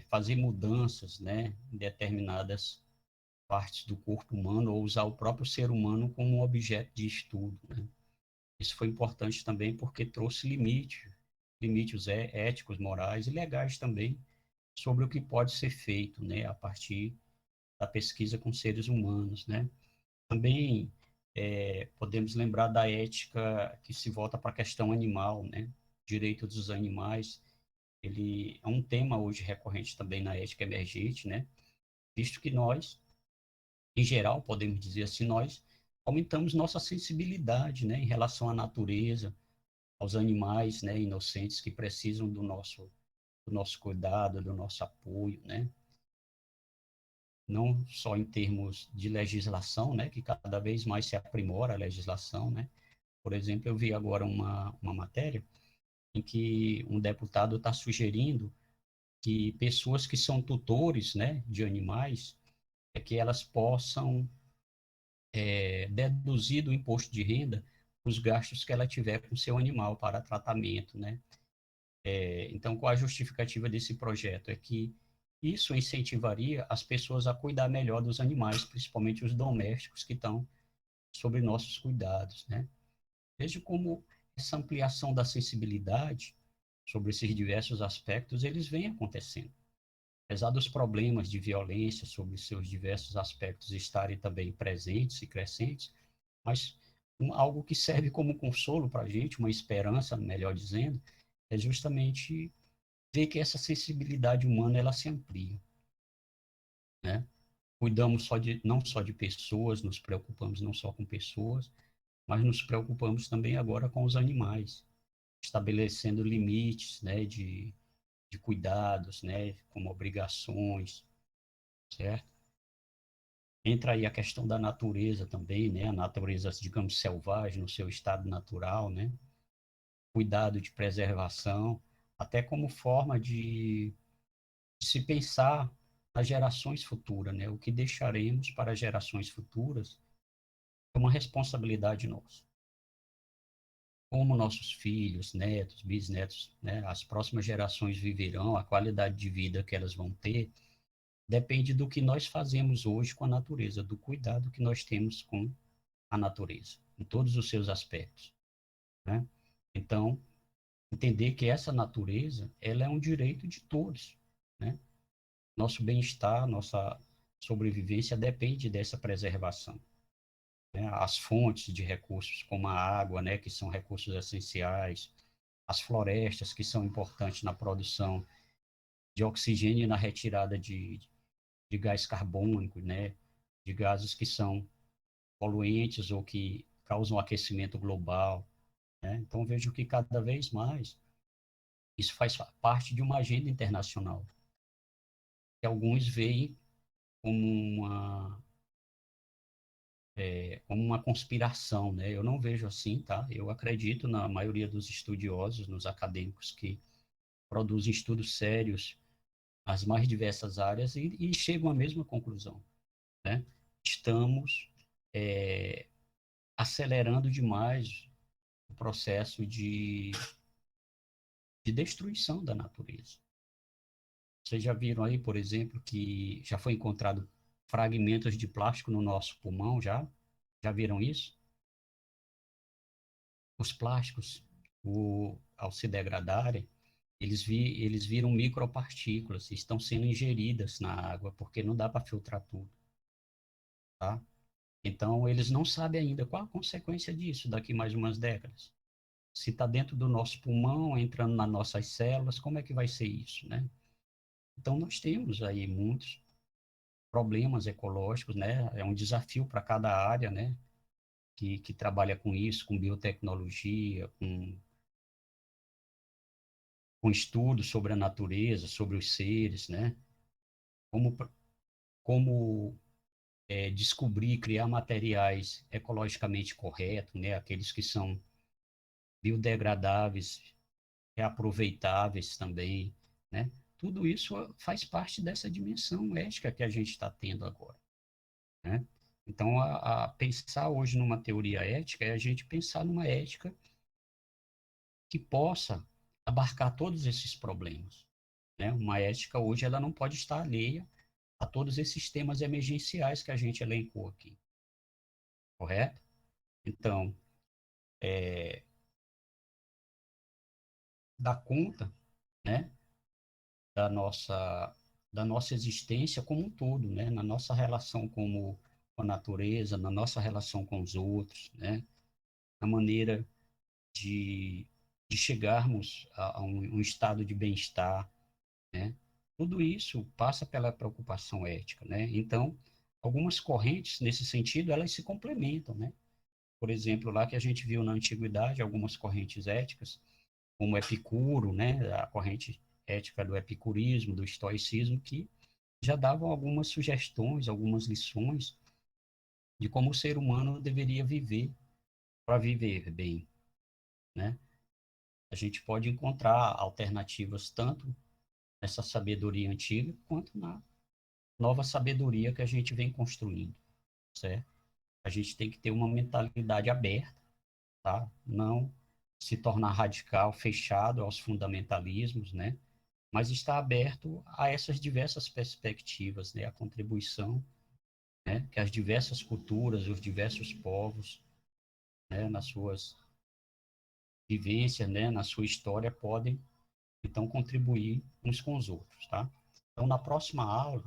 fazer mudanças, né, em determinadas partes do corpo humano ou usar o próprio ser humano como um objeto de estudo, né? Isso foi importante também porque trouxe limites éticos, morais e legais também sobre o que pode ser feito, né, a partir da pesquisa com seres humanos, né? Também podemos lembrar da ética que se volta para a questão animal, né? Direito dos animais, ele é um tema hoje recorrente também na ética emergente, né? Visto que nós em geral, podemos dizer assim, nós aumentamos nossa sensibilidade, né, em relação à natureza, aos animais, né, inocentes que precisam do nosso cuidado, do nosso apoio, né, não só em termos de legislação, né, que cada vez mais se aprimora a legislação, né. Por exemplo, eu vi agora uma matéria em que um deputado está sugerindo que pessoas que são tutores, né, de animais, que elas possam deduzir do imposto de renda os gastos que ela tiver com seu animal para tratamento, né? Então, qual a justificativa desse projeto? É que isso incentivaria as pessoas a cuidar melhor dos animais, principalmente os domésticos que estão sob nossos cuidados, né? Veja como essa ampliação da sensibilidade sobre esses diversos aspectos, eles vêm acontecendo. apesar dos problemas de violência sobre seus diversos aspectos estarem também presentes e crescentes, mas algo que serve como consolo para a gente, uma esperança, melhor dizendo, é justamente ver que essa sensibilidade humana ela se amplia, né? Cuidamos não só de pessoas, nos preocupamos não só com pessoas, mas nos preocupamos também agora com os animais, estabelecendo limites, né, de cuidados, né, como obrigações, certo? Entra aí a questão da natureza também, né, a natureza, digamos, selvagem, no seu estado natural, né, cuidado de preservação, até como forma de se pensar nas gerações futuras, né, o que deixaremos para as gerações futuras é uma responsabilidade nossa. Como nossos filhos, netos, bisnetos, né, as próximas gerações viverão, a qualidade de vida que elas vão ter, depende do que nós fazemos hoje com a natureza, do cuidado que nós temos com a natureza, em todos os seus aspectos, né? Então, entender que essa natureza, ela é um direito de todos, né? Nosso bem-estar, nossa sobrevivência depende dessa preservação, né? As fontes de recursos, como a água, né, que são recursos essenciais, as florestas, que são importantes na produção de oxigênio e na retirada de gás carbônico, né, de gases que são poluentes ou que causam aquecimento global, né? Então, vejo que cada vez mais isso faz parte de uma agenda internacional, que alguns veem como como uma conspiração, né? Eu não vejo assim, tá? Eu acredito na maioria dos estudiosos, nos acadêmicos que produzem estudos sérios nas mais diversas áreas e chegam à mesma conclusão, né? Estamos acelerando demais o processo de destruição da natureza. Vocês já viram aí, por exemplo, que já foi encontrado fragmentos de plástico no nosso pulmão, já? Já viram isso? Os plásticos, ao se degradarem, eles viram micropartículas, estão sendo ingeridas na água, porque não dá para filtrar tudo, tá? Então, eles não sabem ainda qual a consequência disso daqui mais umas décadas. Se está dentro do nosso pulmão, entrando nas nossas células, como é que vai ser isso, né? Então, nós temos aí muitos problemas ecológicos, né? É um desafio para cada área, né? Que trabalha com isso, com biotecnologia, com estudos sobre a natureza, sobre os seres, né? Como, como descobrir, criar materiais ecologicamente corretos, né? Aqueles que são biodegradáveis, reaproveitáveis também, né? Tudo isso faz parte dessa dimensão ética que a gente está tendo agora, né? Então, a pensar hoje numa teoria ética é a gente pensar numa ética que possa abarcar todos esses problemas, né? Uma ética hoje ela não pode estar alheia a todos esses temas emergenciais que a gente elencou aqui, correto? Então, dá conta, né, da nossa da nossa existência como um todo, né? Na nossa relação com a natureza, na nossa relação com os outros, né? Na maneira de, de chegarmos a um estado de bem-estar, né? Tudo isso passa pela preocupação ética, né? Então, algumas correntes nesse sentido, elas se complementam, né? Por exemplo, lá que a gente viu na antiguidade algumas correntes éticas, como Epicuro, né? A corrente ética do epicurismo, do estoicismo, que já davam algumas sugestões, algumas lições de como o ser humano deveria viver para viver bem, né? A gente pode encontrar alternativas tanto nessa sabedoria antiga quanto na nova sabedoria que a gente vem construindo, certo? A gente tem que ter uma mentalidade aberta, tá? Não se tornar radical, fechado aos fundamentalismos, né? Mas estar aberto a essas diversas perspectivas, né? A contribuição, né? Que as diversas culturas, os diversos povos, né? Nas suas vivências, né? Na sua história, podem, então, contribuir uns com os outros, tá? Então, na próxima aula,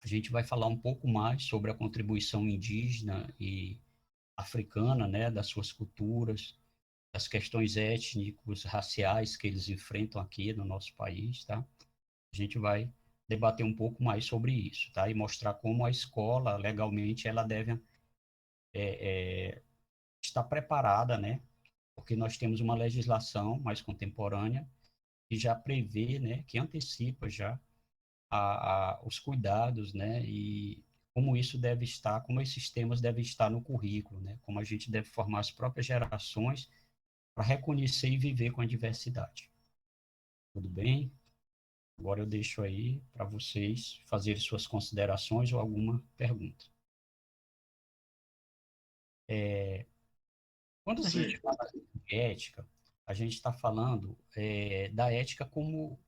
a gente vai falar um pouco mais sobre a contribuição indígena e africana, né, das suas culturas, das questões étnicos, raciais que eles enfrentam aqui no nosso país, tá? A gente vai debater um pouco mais sobre isso, tá? E mostrar como a escola, legalmente, ela deve estar preparada, né? Porque nós temos uma legislação mais contemporânea que já prevê, né, que antecipa já os cuidados, né, e como isso deve estar, como esses temas devem estar no currículo, né, como a gente deve formar as próprias gerações para reconhecer e viver com a diversidade. Tudo bem? Agora eu deixo aí para vocês fazerem suas considerações ou alguma pergunta. Quando a gente fala de ética, a gente está falando da ética como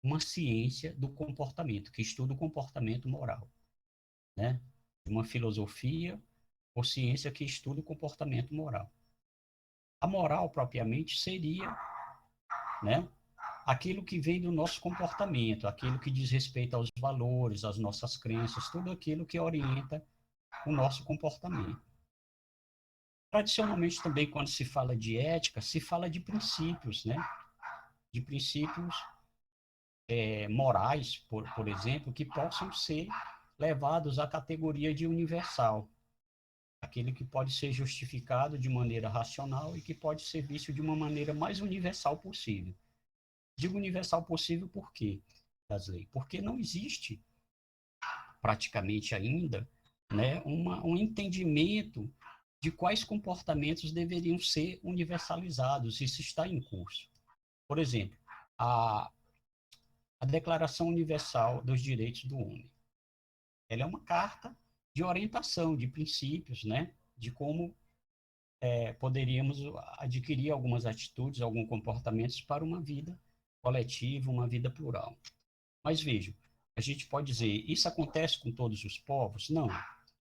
uma ciência do comportamento, que estuda o comportamento moral, né? Uma filosofia ou ciência que estuda o comportamento moral. A moral, propriamente, seria, né, aquilo que vem do nosso comportamento, aquilo que diz respeito aos valores, às nossas crenças, tudo aquilo que orienta o nosso comportamento. Tradicionalmente, também, quando se fala de ética, se fala de princípios, né? De princípios morais, por exemplo, que possam ser levados à categoria de universal, aquele que pode ser justificado de maneira racional e que pode ser visto de uma maneira mais universal possível. Digo universal possível por quê, Wesley? Porque não existe praticamente ainda, né, um entendimento de quais comportamentos deveriam ser universalizados. Isso está em curso. Por exemplo, a, a Declaração Universal dos Direitos do Homem. Ela é uma carta de orientação, de princípios, né, de como poderíamos adquirir algumas atitudes, alguns comportamentos para uma vida coletiva, uma vida plural. Mas vejam, a gente pode dizer, isso acontece com todos os povos? Não.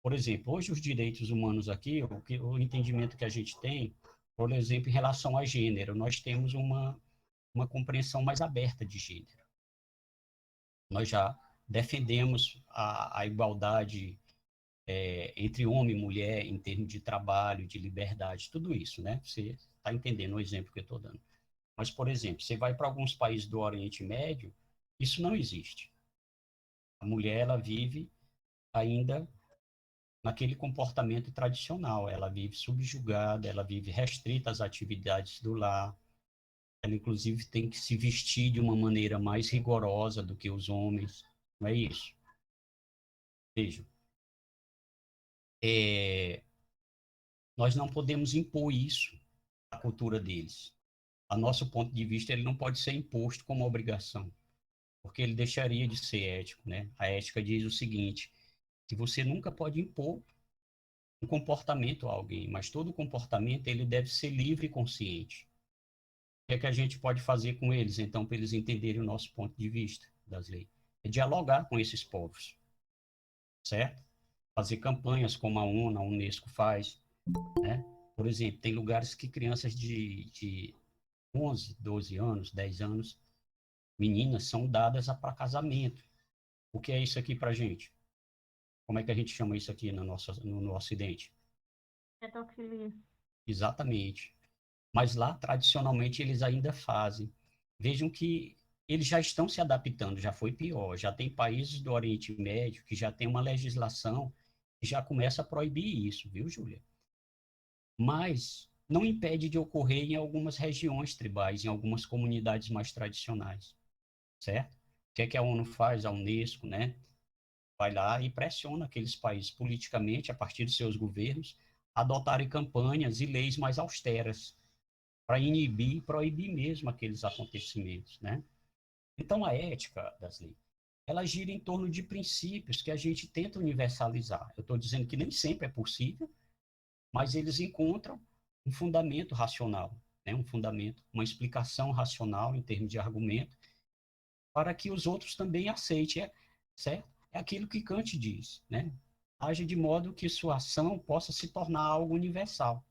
Por exemplo, hoje os direitos humanos aqui, o entendimento que a gente tem, por exemplo, em relação a gênero, nós temos uma compreensão mais aberta de gênero. Nós já defendemos a igualdade entre homem e mulher em termos de trabalho, de liberdade, tudo isso, né? Você está entendendo o exemplo que eu estou dando. Mas, por exemplo, você vai para alguns países do Oriente Médio, isso não existe. A mulher, ela vive ainda naquele comportamento tradicional, ela vive subjugada, ela vive restrita às atividades do lar, ela, inclusive, tem que se vestir de uma maneira mais rigorosa do que os homens, não é isso? Vejam, nós não podemos impor isso à cultura deles. A nosso ponto de vista, ele não pode ser imposto como obrigação, porque ele deixaria de ser ético, né? A ética diz o seguinte, que você nunca pode impor um comportamento a alguém, mas todo comportamento ele deve ser livre e consciente. O que é que a gente pode fazer com eles, então, para eles entenderem o nosso ponto de vista das leis? É dialogar com esses povos, certo? Fazer campanhas como a ONU, a Unesco faz, né? Por exemplo, tem lugares que crianças de 11, 12 anos, 10 anos, meninas são dadas para casamento. O que é isso aqui para a gente? Como é que a gente chama isso aqui no Ocidente? Pedofilia. Exatamente. Mas lá, tradicionalmente, eles ainda fazem. Vejam que eles já estão se adaptando, já foi pior. Já tem países do Oriente Médio que já tem uma legislação que já começa a proibir isso, viu, Júlia? Mas não impede de ocorrer em algumas regiões tribais, em algumas comunidades mais tradicionais, certo? O que é que a ONU faz, a Unesco, né? Vai lá e pressiona aqueles países politicamente, a partir de seus governos, a adotarem campanhas e leis mais austeras para inibir e proibir mesmo aqueles acontecimentos, né? Então, a ética das leis, ela gira em torno de princípios que a gente tenta universalizar. Eu estou dizendo que nem sempre é possível, mas eles encontram um fundamento racional, né? Um fundamento, uma explicação racional em termos de argumento, para que os outros também aceitem, certo? É aquilo que Kant diz, né? Age de modo que sua ação possa se tornar algo universal,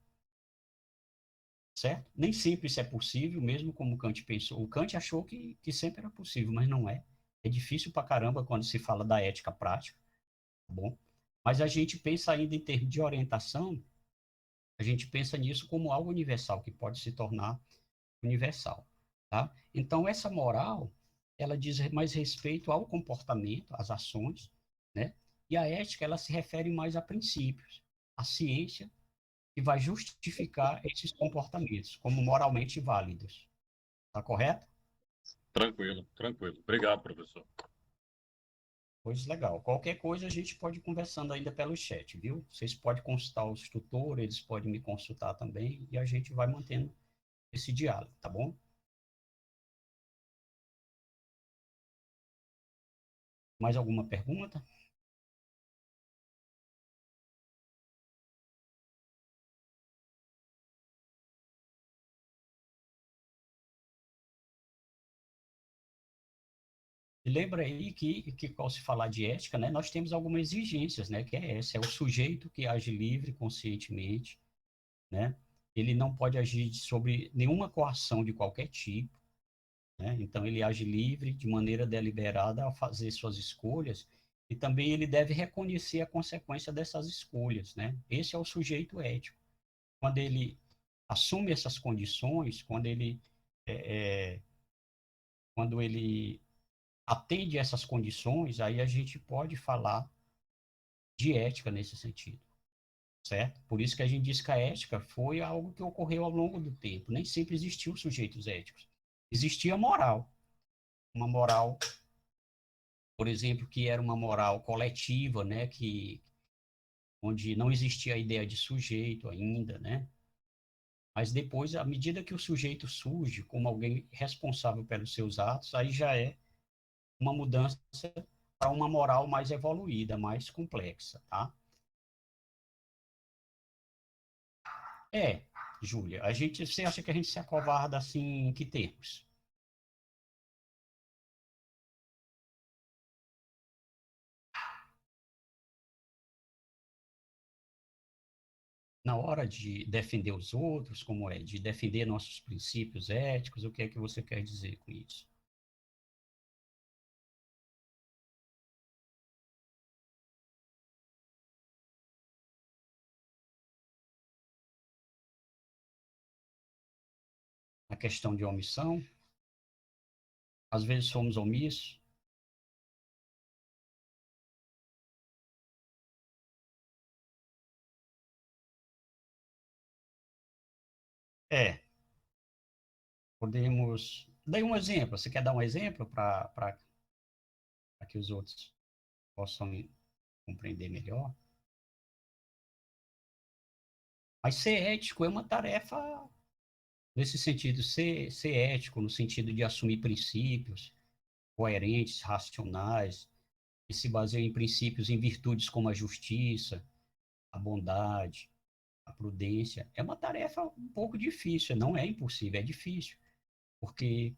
certo? Nem sempre isso é possível, mesmo como Kant pensou. O Kant achou que sempre era possível, mas não é. É difícil pra caramba quando se fala da ética prática, tá bom? Mas a gente pensa ainda em termos de orientação, a gente pensa nisso como algo universal, que pode se tornar universal, tá? Então, essa moral, ela diz mais respeito ao comportamento, às ações, né? E a ética, ela se refere mais a princípios, a ciência que vai justificar esses comportamentos como moralmente válidos. Tá correto? Tranquilo, tranquilo. Obrigado, professor. Pois legal. Qualquer coisa a gente pode ir conversando ainda pelo chat, viu? Vocês podem consultar os tutores, eles podem me consultar também, e a gente vai mantendo esse diálogo, tá bom? Mais alguma pergunta? E lembra aí que ao se falar de ética, né, nós temos algumas exigências, né, que é essa, é o sujeito que age livre, conscientemente, né, ele não pode agir sobre nenhuma coação de qualquer tipo, né, então ele age livre, de maneira deliberada, ao fazer suas escolhas, e também ele deve reconhecer a consequência dessas escolhas, né, esse é o sujeito ético. Quando ele assume essas condições, é, é, quando ele atende essas condições, aí a gente pode falar de ética nesse sentido, certo? Por isso que a gente diz que a ética foi algo que ocorreu ao longo do tempo. Nem sempre existiu sujeitos éticos. Existia moral. Uma moral, por exemplo, que era uma moral coletiva, né? Onde não existia a ideia de sujeito ainda, né? Mas depois, à medida que o sujeito surge como alguém responsável pelos seus atos, aí já é uma mudança para uma moral mais evoluída, mais complexa, tá? É, Júlia, você acha que a gente se acovarda assim em que termos? Na hora de defender os outros, como é? De defender nossos princípios éticos, o que é que você quer dizer com isso? A questão de omissão, às vezes somos omissos. É, podemos. Dê um exemplo. Você quer dar um exemplo para que os outros possam compreender melhor? Mas ser ético é uma tarefa, nesse sentido, ser ético, no sentido de assumir princípios coerentes, racionais, que se baseiam em princípios, em virtudes como a justiça, a bondade, a prudência, é uma tarefa um pouco difícil, não é impossível, é difícil, porque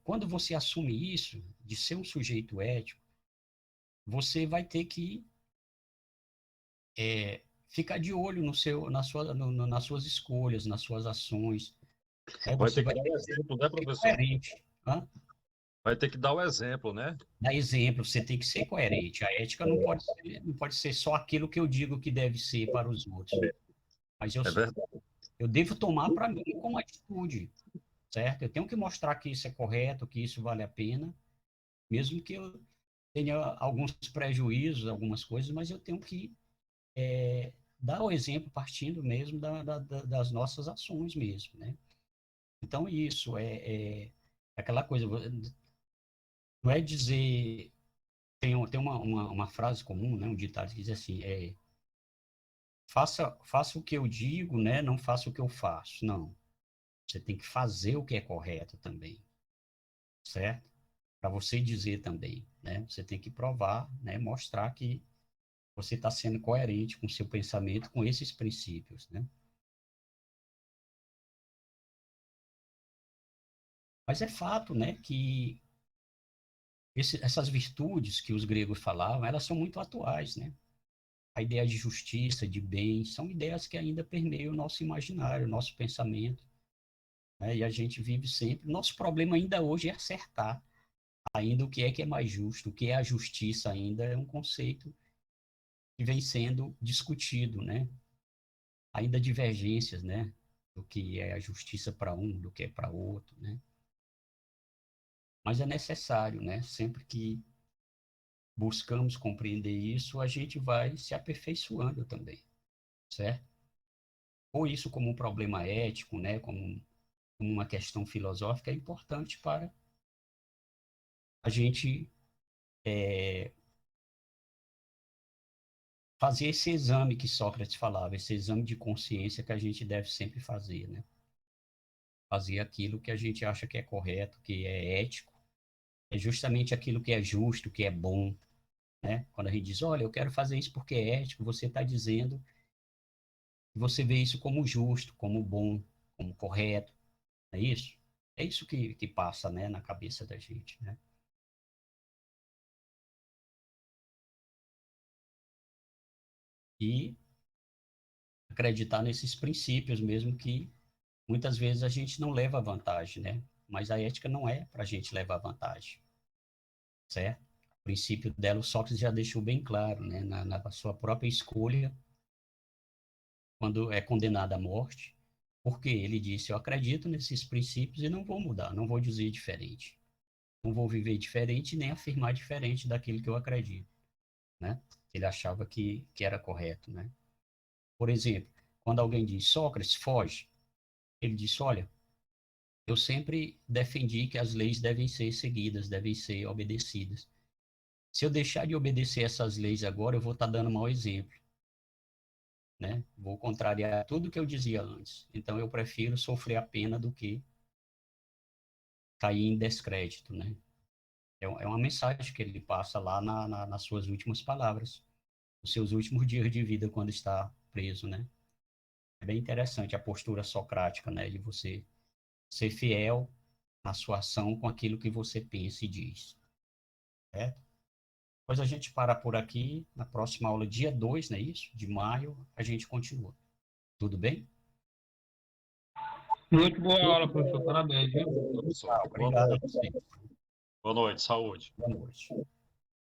quando você assume isso, de ser um sujeito ético, você vai ter que ficar de olho no seu, na sua, nas suas escolhas, nas suas ações, né? Vai Você ter que vai dar ter o que ser exemplo, né, professor? coerente, tá? Vai ter que dar o exemplo, né? Dar exemplo, você tem que ser coerente. A ética não pode ser só aquilo que eu digo que deve ser para os outros. Mas É verdade. eu devo tomar para mim como atitude, certo? Eu tenho que mostrar que isso é correto, que isso vale a pena, mesmo que eu tenha alguns prejuízos, algumas coisas, mas eu tenho que dar o exemplo partindo mesmo das nossas ações mesmo, né? Então, isso é aquela coisa, não é dizer. Tem uma frase comum, né, um ditado que diz assim: faça o que eu digo, né, não faça o que eu faço. Não. Você tem que fazer o que é correto também, certo? Para você dizer também, né? Você tem que provar, né? Mostrar que você está sendo coerente com o seu pensamento, com esses princípios, né? Mas é fato, né, que essas virtudes que os gregos falavam, elas são muito atuais, né? A ideia de justiça, de bem, são ideias que ainda permeiam o nosso imaginário, o nosso pensamento, né? E a gente vive sempre. Nosso problema ainda hoje é acertar Ainda o que é mais justo, o que é a justiça ainda é um conceito que vem sendo discutido, né? Ainda divergências, né? Do que é a justiça para um, do que é para outro, né? Mas é necessário, né? Sempre que buscamos compreender isso, a gente vai se aperfeiçoando também, certo? Ou isso como um problema ético, né? Como uma questão filosófica, é importante para a gente fazer esse exame que Sócrates falava, esse exame de consciência que a gente deve sempre fazer, né? Fazer aquilo que a gente acha que é correto, que é ético, é justamente aquilo que é justo, que é bom, né? Quando a gente diz, olha, eu quero fazer isso porque é ético, você está dizendo que você vê isso como justo, como bom, como correto, é isso? É isso que passa, né, na cabeça da gente, né? E acreditar nesses princípios mesmo que muitas vezes a gente não leva vantagem, né? Mas a ética não é para a gente levar vantagem, certo? O princípio dela, o Sócrates já deixou bem claro, né? Na sua própria escolha, quando é condenado à morte, porque ele disse, eu acredito nesses princípios e não vou mudar, não vou dizer diferente. Não vou viver diferente nem afirmar diferente daquilo que eu acredito, né? Ele achava que era correto, né? Por exemplo, quando alguém diz, Sócrates, foge, ele disse, olha, eu sempre defendi que as leis devem ser seguidas, devem ser obedecidas. Se eu deixar de obedecer essas leis agora, eu vou estar dando mau exemplo, né? Vou contrariar tudo que eu dizia antes. Então, eu prefiro sofrer a pena do que cair em descrédito, né? É uma mensagem que ele passa lá nas suas últimas palavras, nos seus últimos dias de vida, quando está preso, né? É bem interessante a postura socrática, né? De você ser fiel na sua ação com aquilo que você pensa e diz, certo? Depois a gente para por aqui. Na próxima aula, dia 2, não é isso? De maio, a gente continua. Tudo bem? Muito boa aula, professor. Parabéns, viu? Professor, Obrigado a você. boa noite, saúde. Boa noite.